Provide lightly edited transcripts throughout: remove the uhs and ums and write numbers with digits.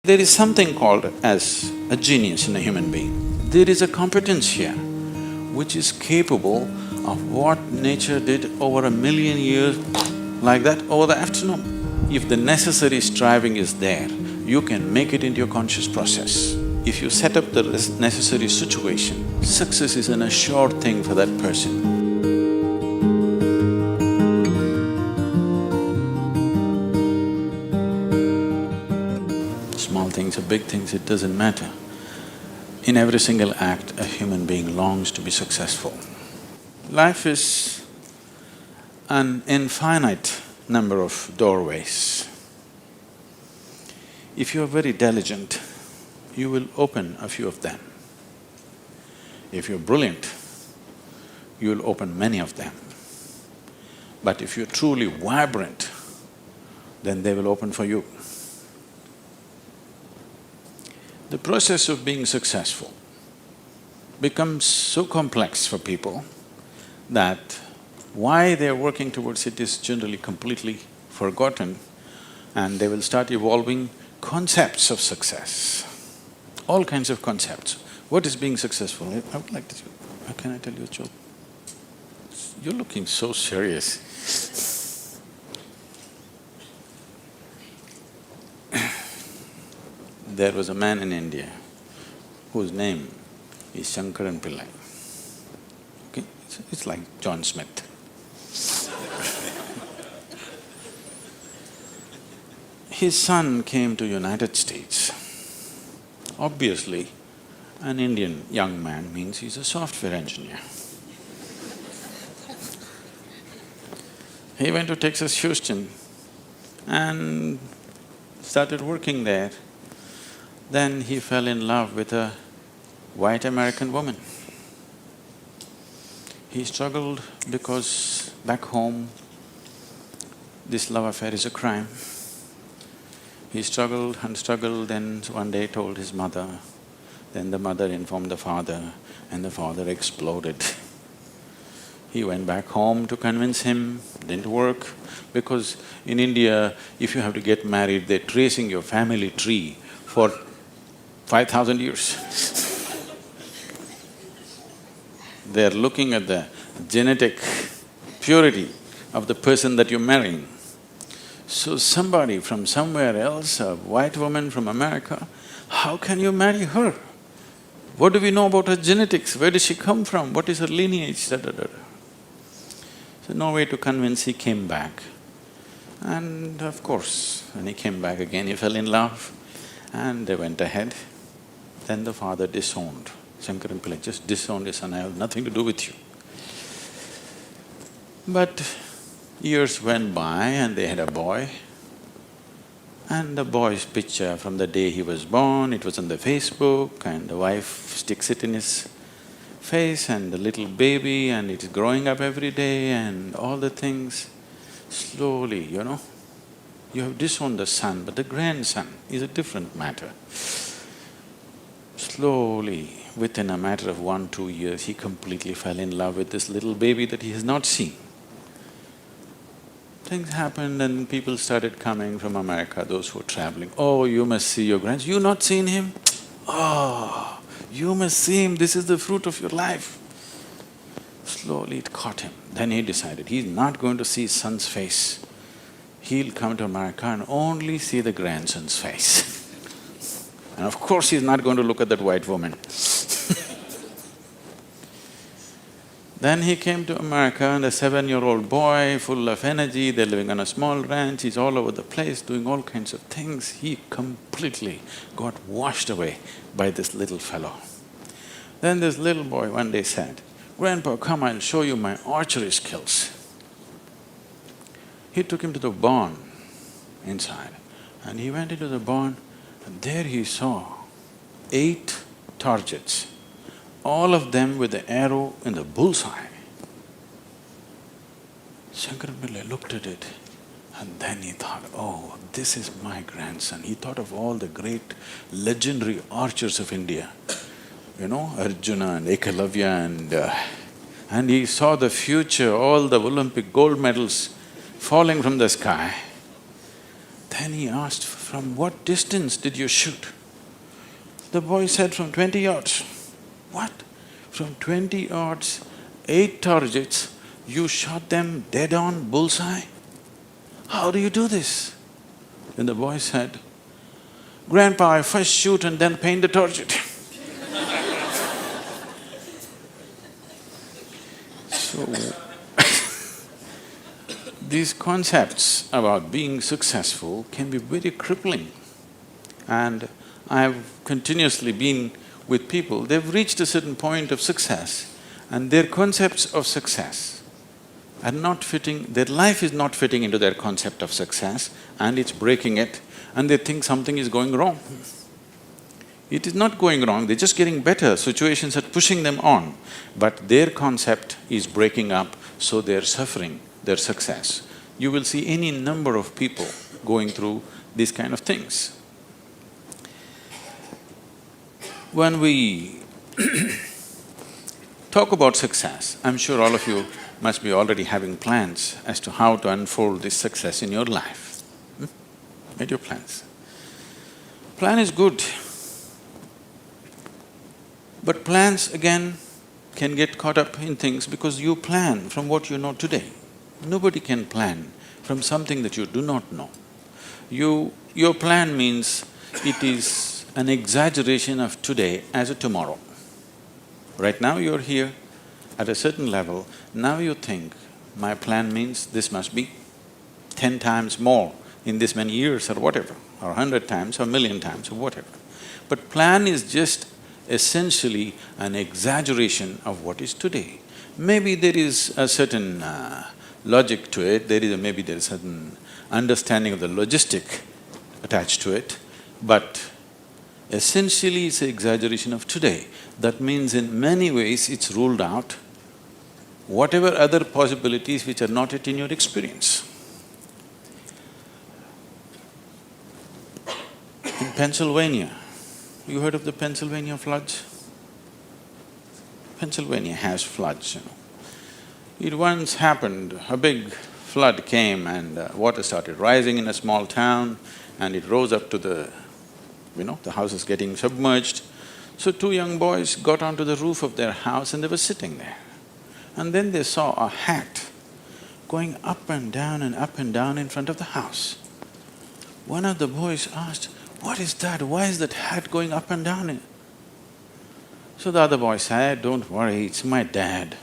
There is something called as a genius in a human being. There is a competence here which is capable of what nature did over 1,000,000 years, like that, over the afternoon. If the necessary striving is there, you can make it into your conscious process. If you set up the necessary situation, success is an assured thing for that person. Small things or big things, it doesn't matter. In every single act, a human being longs to be successful. Life is an infinite number of doorways. If you are very diligent, you will open a few of them. If you're brilliant, you will open many of them. But if you're truly vibrant, then they will open for you. The process of being successful becomes so complex for people that why they're working towards it is generally completely forgotten, and they will start evolving concepts of success, all kinds of concepts. What is being successful? I would like to… Can I tell you a joke? You're looking so serious. There was a man in India whose name is Shankaran Pillai. Okay, it's like John Smith. His son came to United States. Obviously, an Indian young man means he's a software engineer. He went to Texas, Houston and started working there. Then he fell in love with a white American woman. He struggled because back home, this love affair is a crime. He struggled and struggled, then one day told his mother, then the mother informed the father, and the father exploded. He went back home to convince him, didn't work, because in India, if you have to get married, they're tracing your family tree for 5,000 years. They're looking at the genetic purity of the person that you're marrying. So somebody from somewhere else, a white woman from America, how can you marry her? What do we know about her genetics? Where does she come from? What is her lineage? Da, da, da. So no way to convince, he came back. And of course, when he came back again, he fell in love and they went ahead. Then the father disowned. Shankaran Pillai just disowned his son, I have nothing to do with you. But years went by and they had a boy. And the boy's picture from the day he was born, it was on the Facebook, and the wife sticks it in his face, and the little baby, and it's growing up every day and all the things. Slowly, you have disowned the son, but the grandson is a different matter. Slowly, within a matter of 1-2 years, he completely fell in love with this little baby that he has not seen. Things happened and people started coming from America, those who were traveling. Oh, you must see your grandson. You not seen him? Oh, you must see him, this is the fruit of your life. Slowly it caught him. Then he decided he's not going to see his son's face. He'll come to America and only see the grandson's face. And of course he's not going to look at that white woman. Then he came to America and a 7-year-old boy, full of energy, they're living on a small ranch, he's all over the place doing all kinds of things. He completely got washed away by this little fellow. Then this little boy one day said, "Grandpa, come, I'll show you my archery skills." He took him to the barn inside and he went into the barn and there he saw 8 targets, all of them with the arrow in the bullseye. Shankaran Pillai looked at it and then he thought, oh, this is my grandson. He thought of all the great legendary archers of India, Arjuna and Ekalavya and he saw the future, all the Olympic gold medals falling from the sky. Then he asked for "From what distance did you shoot?" The boy said, "From 20 yards. "What? From 20 yards, 8 targets, you shot them dead on, bullseye? How do you do this?" Then the boy said, "Grandpa, I first shoot and then paint the target." So, these concepts about being successful can be very crippling. And I've continuously been with people, they've reached a certain point of success and their concepts of success are not fitting, their life is not fitting into their concept of success and it's breaking it and they think something is going wrong. It is not going wrong, they're just getting better, situations are pushing them on, but their concept is breaking up, so they're suffering their success. You will see any number of people going through these kind of things. When we talk about success, I'm sure all of you must be already having plans as to how to unfold this success in your life. Made your plans. Plan is good, but plans again can get caught up in things because you plan from what you know today. Nobody can plan from something that you do not know. Your plan means it is an exaggeration of today as a tomorrow. Right now you're here at a certain level, now you think, my plan means this must be 10 times more in this many years or whatever, or 100 times or 1,000,000 times or whatever. But plan is just essentially an exaggeration of what is today. Maybe there is a certain logic to it, maybe there is a certain understanding of the logistic attached to it, but essentially it's an exaggeration of today. That means in many ways it's ruled out whatever other possibilities which are not yet in your experience. In Pennsylvania, you heard of the Pennsylvania floods? Pennsylvania has floods, you know. It once happened, a big flood came and water started rising in a small town and it rose up to the house is getting submerged. So 2 young boys got onto the roof of their house and they were sitting there. And then they saw a hat going up and down in front of the house. One of the boys asked, "What is that? Why is that hat going up and down?" So the other boy said, "Don't worry, it's my dad.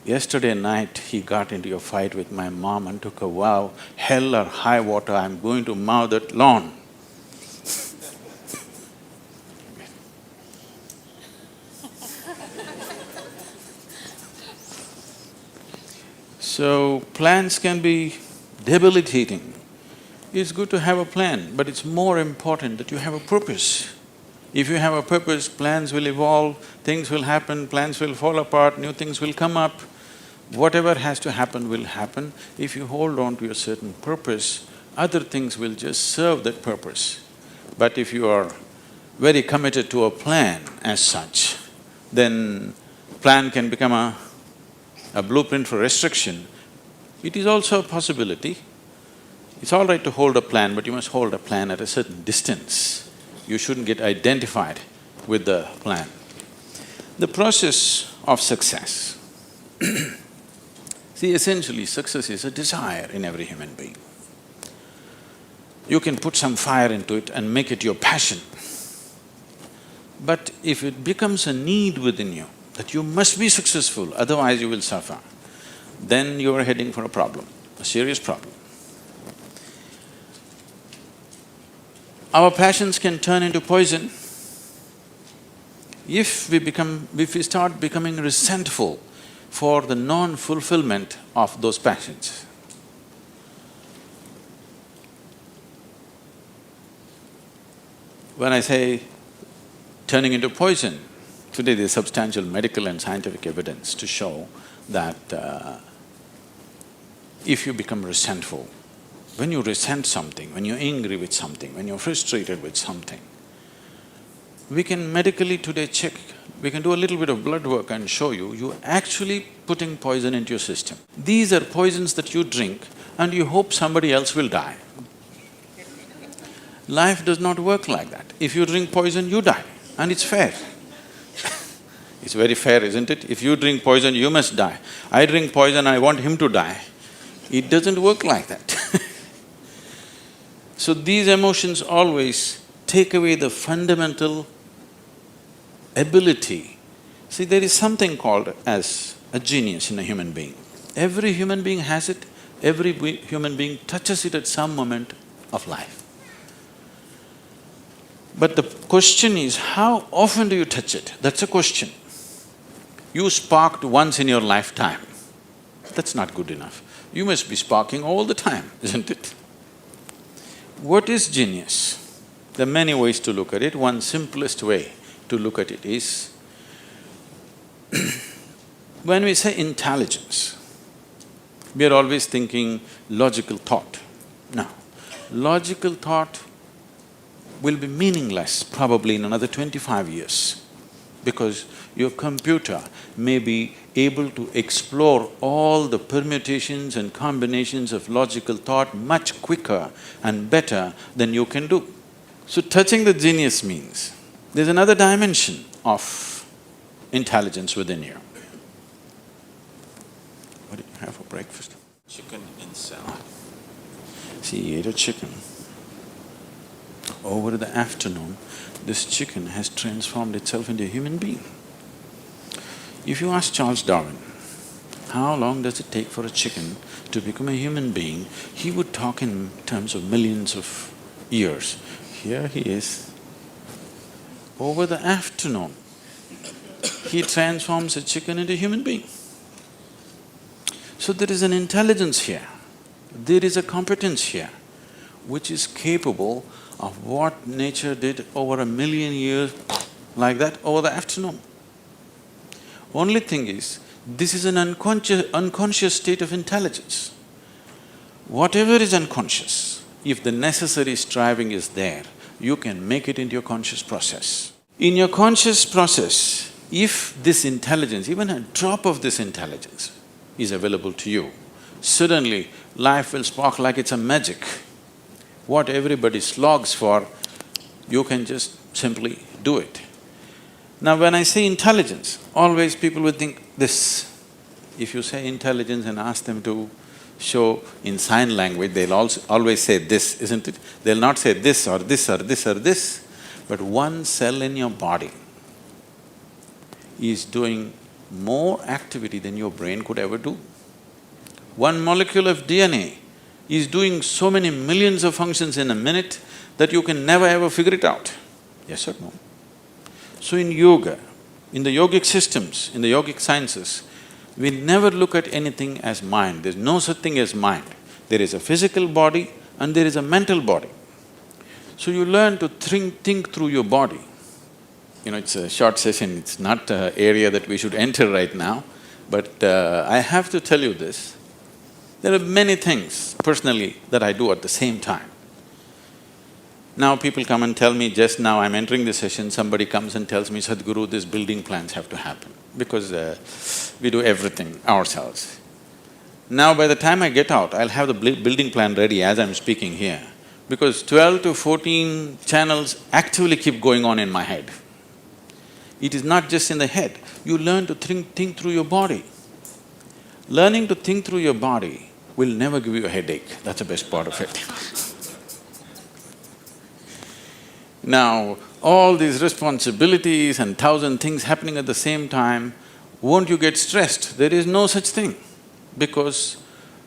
Yesterday night he got into a fight with my mom and took a vow, hell or high water, I'm going to mow that lawn." So, plans can be debilitating. It's good to have a plan, but it's more important that you have a purpose. If you have a purpose, plans will evolve, things will happen, plans will fall apart, new things will come up. Whatever has to happen will happen. If you hold on to a certain purpose, other things will just serve that purpose. But if you are very committed to a plan as such, then plan can become a blueprint for restriction. It is also a possibility. It's all right to hold a plan, but you must hold a plan at a certain distance. You shouldn't get identified with the plan. The process of success. See, essentially success is a desire in every human being. You can put some fire into it and make it your passion. But if it becomes a need within you, that you must be successful, otherwise you will suffer, then you are heading for a problem, a serious problem. Our passions can turn into poison if we start becoming resentful for the non-fulfillment of those passions. When I say turning into poison, today there's substantial medical and scientific evidence to show that if you become resentful, when you resent something, when you're angry with something, when you're frustrated with something, we can medically today check, we can do a little bit of blood work and show you're actually putting poison into your system. These are poisons that you drink and you hope somebody else will die. Life does not work like that. If you drink poison, you die, and it's fair. It's very fair, isn't it? If you drink poison, you must die. I drink poison, I want him to die. It doesn't work like that. So these emotions always take away the fundamental ability. See, there is something called as a genius in a human being. Every human being has it, every human being touches it at some moment of life. But the question is, how often do you touch it? That's a question. You sparked once in your lifetime, that's not good enough. You must be sparking all the time, isn't it? What is genius? There are many ways to look at it. One simplest way to look at it is, when we say intelligence, we are always thinking logical thought. No, logical thought will be meaningless probably in another 25 years, because your computer may be able to explore all the permutations and combinations of logical thought much quicker and better than you can do. So touching the genius means there's another dimension of intelligence within you. What did you have for breakfast? Chicken and salad. See, he ate a chicken. Over the afternoon, this chicken has transformed itself into a human being. If you ask Charles Darwin, how long does it take for a chicken to become a human being, he would talk in terms of millions of years. Here he is. Over the afternoon, he transforms a chicken into a human being. So there is an intelligence here, there is a competence here, which is capable of what nature did over 1,000,000 years like that over the afternoon. Only thing is, this is an unconscious state of intelligence. Whatever is unconscious, if the necessary striving is there, you can make it into your conscious process. In your conscious process, if this intelligence, even a drop of this intelligence is available to you, suddenly life will spark like it's a magic. What everybody slogs for, you can just simply do it. Now when I say intelligence, always people would think this. If you say intelligence and ask them to show in sign language, they'll always say this, isn't it? They'll not say this or this or this or this, but one cell in your body is doing more activity than your brain could ever do. One molecule of DNA is doing so many millions of functions in a minute that you can never ever figure it out. Yes or no? So in yoga, in the yogic systems, in the yogic sciences, we never look at anything as mind. There's no such thing as mind. There is a physical body and there is a mental body. So you learn to think through your body. You know, it's a short session, it's not an area that we should enter right now, but I have to tell you this. There are many things personally that I do at the same time. Now people come and tell me, just now I'm entering the session, somebody comes and tells me, Sadhguru, these building plans have to happen, because we do everything ourselves. Now by the time I get out, I'll have the building plan ready as I'm speaking here, because 12 to 14 channels actively keep going on in my head. It is not just in the head, you learn to think through your body. Learning to think through your body will never give you a headache, that's the best part of it. Now, all these responsibilities and 1,000 things happening at the same time, won't you get stressed? There is no such thing, because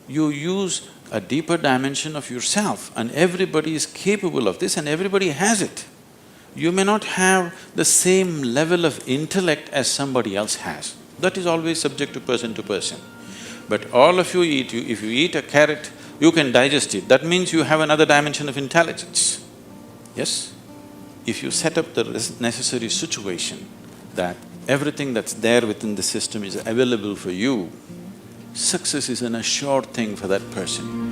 you use a deeper dimension of yourself and everybody is capable of this and everybody has it. You may not have the same level of intellect as somebody else has. That is always subject to person. But all of you eat, if you eat a carrot, you can digest it. That means you have another dimension of intelligence. Yes? If you set up the necessary situation that everything that's there within the system is available for you, success is an assured thing for that person.